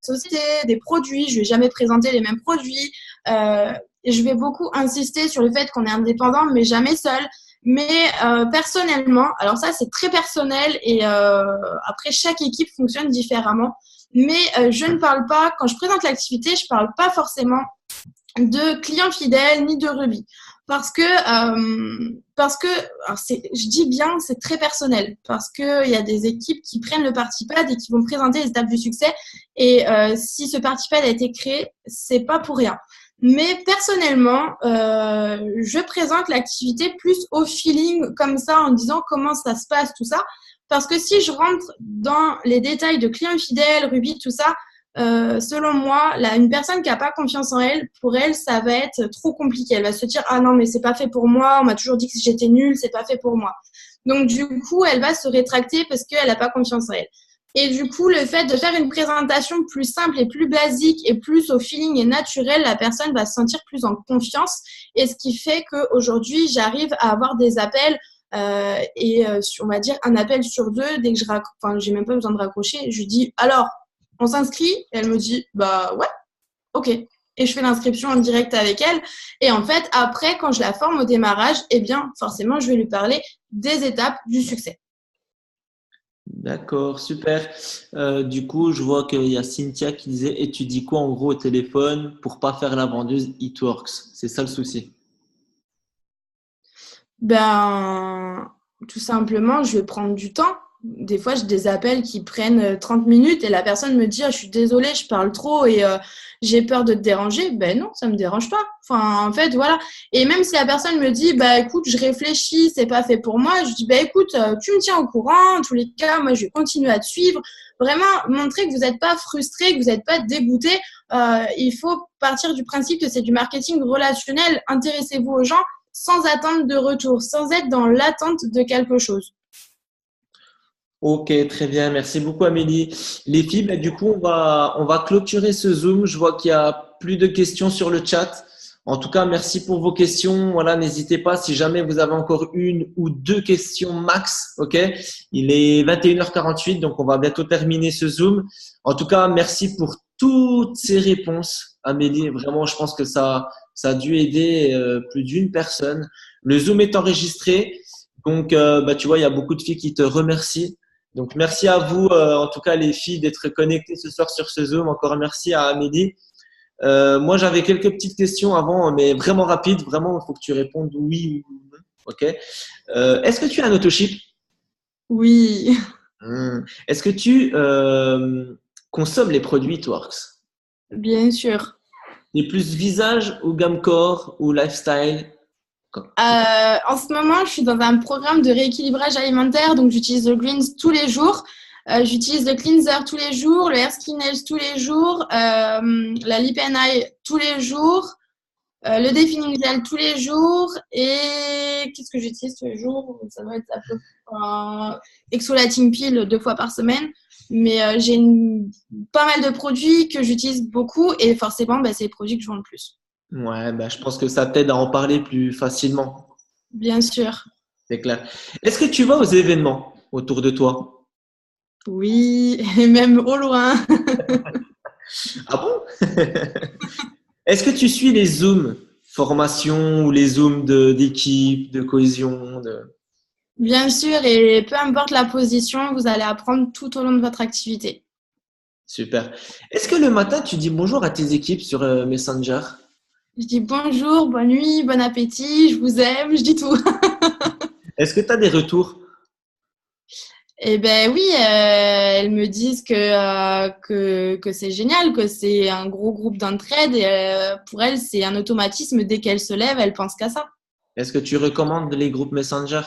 société, des produits, je vais jamais présenter les mêmes produits. Et je vais beaucoup insister sur le fait qu'on est indépendant, mais jamais seul. Mais personnellement, alors ça c'est très personnel et après chaque équipe fonctionne différemment. Mais je ne parle pas, quand je présente l'activité, je parle pas forcément de clients fidèles ni de rubis. Parce que alors je dis bien, c'est très personnel. Parce qu'il y a des équipes qui prennent le parti pad et qui vont présenter les étapes du succès. Et si ce parti pad a été créé, c'est pas pour rien. Mais personnellement, je présente l'activité plus au feeling, comme ça, en disant comment ça se passe, tout ça. Parce que si je rentre dans les détails de clients fidèles, Ruby, tout ça, selon moi, une personne qui n'a pas confiance en elle, pour elle, ça va être trop compliqué. Elle va se dire « Ah non, mais c'est pas fait pour moi, on m'a toujours dit que j'étais nulle, c'est pas fait pour moi. » Donc, du coup, elle va se rétracter parce qu'elle n'a pas confiance en elle. Et du coup, le fait de faire une présentation plus simple et plus basique et plus au feeling et naturel, la personne va se sentir plus en confiance. Et ce qui fait qu'aujourd'hui, j'arrive à avoir des appels on va dire un appel sur deux. Dès que j'ai même pas besoin de raccrocher, je lui dis alors, on s'inscrit? Et elle me dit bah ouais, ok. Et je fais l'inscription en direct avec elle. Et en fait, après, quand je la forme au démarrage, eh bien, forcément, je vais lui parler des étapes du succès. D'accord, super. Du coup, je vois qu'il y a Cynthia qui disait, et tu dis quoi en gros au téléphone pour pas faire la vendeuse It Works? C'est ça le souci. Ben, tout simplement, je vais prendre du temps. Des fois, j'ai des appels qui prennent 30 minutes et la personne me dit, ah, je suis désolée, je parle trop et j'ai peur de te déranger. Ben non, ça me dérange pas. Enfin, en fait, voilà. Et même si la personne me dit, bah écoute, je réfléchis, c'est pas fait pour moi, je dis, bah écoute, tu me tiens au courant. En tous les cas, moi, je vais continuer à te suivre. Vraiment, montrer que vous n'êtes pas frustré, que vous n'êtes pas dégoûté. Il faut partir du principe que c'est du marketing relationnel. Intéressez-vous aux gens sans attendre de retour, sans être dans l'attente de quelque chose. Ok, très bien. Merci beaucoup, Amélie. Les filles, bah, du coup, on va clôturer ce Zoom. Je vois qu'il y a plus de questions sur le chat. En tout cas, merci pour vos questions. Voilà, n'hésitez pas si jamais vous avez encore une ou deux questions max. Ok, il est 21h48, donc on va bientôt terminer ce Zoom. En tout cas, merci pour toutes ces réponses, Amélie. Vraiment, je pense que ça a dû aider plus d'une personne. Le Zoom est enregistré, donc bah, tu vois, il y a beaucoup de filles qui te remercient. Donc, merci à vous, en tout cas, les filles, d'être connectées ce soir sur ce Zoom. Encore merci à Amélie. Moi, j'avais quelques petites questions avant, mais vraiment rapides. Vraiment, il faut que tu répondes oui ou non. OK. Est-ce que tu as un autoship? Oui, Est-ce que tu consommes les produits Itworks? bien sûr. Les plus visage ou gamme corps ou lifestyle? En ce moment, je suis dans un programme de rééquilibrage alimentaire, donc j'utilise le Greens tous les jours. J'utilise le cleanser tous les jours, le Hair Skin Health tous les jours, la Lip and Eye tous les jours, le Defining Gel tous les jours. Et qu'est-ce que j'utilise tous les jours? Ça doit être à peu près Exfoliating Peel 2 fois par semaine. Mais j'ai pas mal de produits que j'utilise beaucoup et forcément, bah, c'est les produits que je vends le plus. Ouais, bah, je pense que ça t'aide à en parler plus facilement. Bien sûr. C'est clair. Est-ce que tu vas aux événements autour de toi? Oui, et même au loin. Ah bon? Est-ce que tu suis les Zooms formation ou les Zooms d'équipe, de cohésion, Bien sûr, et peu importe la position, vous allez apprendre tout au long de votre activité. Super. Est-ce que le matin, tu dis bonjour à tes équipes sur Messenger? Je dis bonjour, bonne nuit, bon appétit, je vous aime, je dis tout. Est-ce que tu as des retours? Eh ben oui, elles me disent que c'est génial, que c'est un gros groupe d'entraide et pour elles, c'est un automatisme. Dès qu'elles se lèvent, elles pensent qu'à ça. Est-ce que tu recommandes les groupes Messenger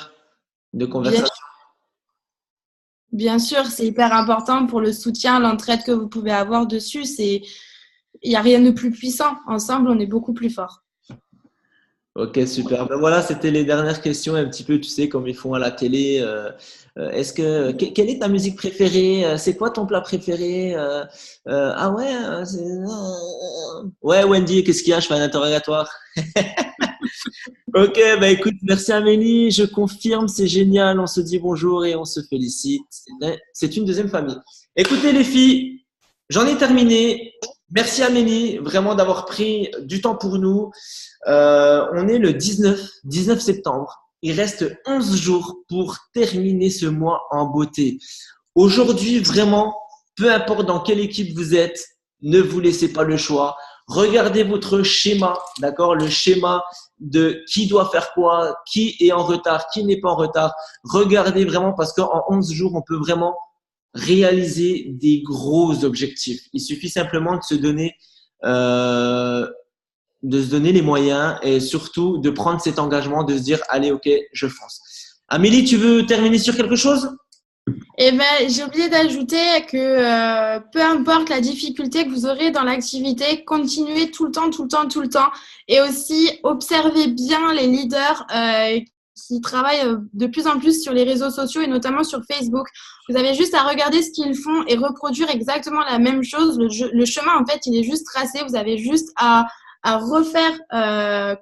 de Bien, conversation? bien sûr, c'est hyper important pour le soutien, l'entraide que vous pouvez avoir dessus. Il n'y a rien de plus puissant. Ensemble, on est beaucoup plus fort. Ok, super. Ben voilà, c'était les dernières questions, un petit peu, tu sais, comme ils font à la télé. Quelle est ta musique préférée? C'est quoi ton plat préféré? Ah ouais, ouais, Wendy, qu'est-ce qu'il y a? Je fais un interrogatoire. Ok, bah écoute, merci Amélie, je confirme, c'est génial, on se dit bonjour et on se félicite. C'est une deuxième famille. Écoutez les filles, j'en ai terminé. Merci Amélie, vraiment d'avoir pris du temps pour nous. On est le 19 septembre. Il reste 11 jours pour terminer ce mois en beauté. Aujourd'hui, vraiment, peu importe dans quelle équipe vous êtes, ne vous laissez pas le choix. Regardez votre schéma, d'accord? Le schéma de qui doit faire quoi, qui est en retard, qui n'est pas en retard. Regardez vraiment parce qu'en 11 jours, on peut vraiment réaliser des gros objectifs. Il suffit simplement euh, de se donner les moyens et surtout de prendre cet engagement, de se dire, allez, ok, je fonce. Amélie, tu veux terminer sur quelque chose? Et ben, j'ai oublié d'ajouter que peu importe la difficulté que vous aurez dans l'activité, continuez tout le temps, tout le temps, tout le temps. Et aussi, observez bien les leaders qui travaillent de plus en plus sur les réseaux sociaux et notamment sur Facebook. Vous avez juste à regarder ce qu'ils font et reproduire exactement la même chose. Le chemin, en fait, il est juste tracé. Vous avez juste à refaire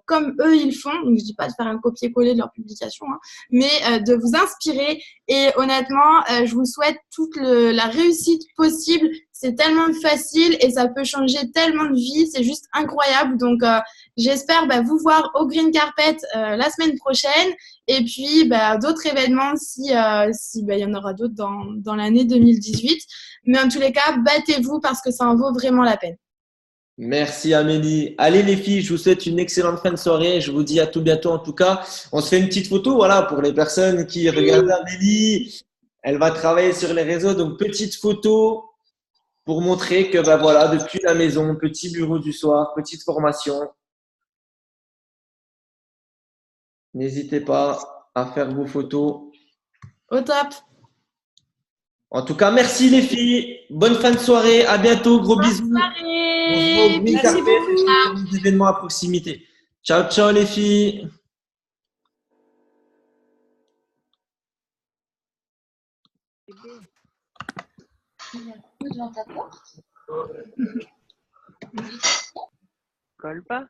comme eux ils font. Donc, je dis pas de faire un copier-coller de leur publication, hein, mais de vous inspirer. Et honnêtement, je vous souhaite toute la réussite possible. C'est tellement facile et ça peut changer tellement de vies. C'est juste incroyable. Donc, j'espère vous voir au Green Carpet la semaine prochaine. Et puis, d'autres événements si il y en aura d'autres dans l'année 2018. Mais en tous les cas, battez-vous parce que ça en vaut vraiment la peine. Merci Amélie. Allez les filles, je vous souhaite une excellente fin de soirée. Je vous dis à tout bientôt en tout cas. On se fait une petite photo, voilà, pour les personnes qui regardent Amélie. Elle va travailler sur les réseaux, donc petite photo pour montrer que bah voilà, depuis la maison, petit bureau du soir, petite formation. N'hésitez pas à faire vos photos. Au top. En tout cas, merci les filles. Bonne fin de soirée. À bientôt. Gros bisous. On se voit au Allez, Green merci Carpet beaucoup. ou sur les événements à proximité. Ciao, ciao les filles. Colle pas.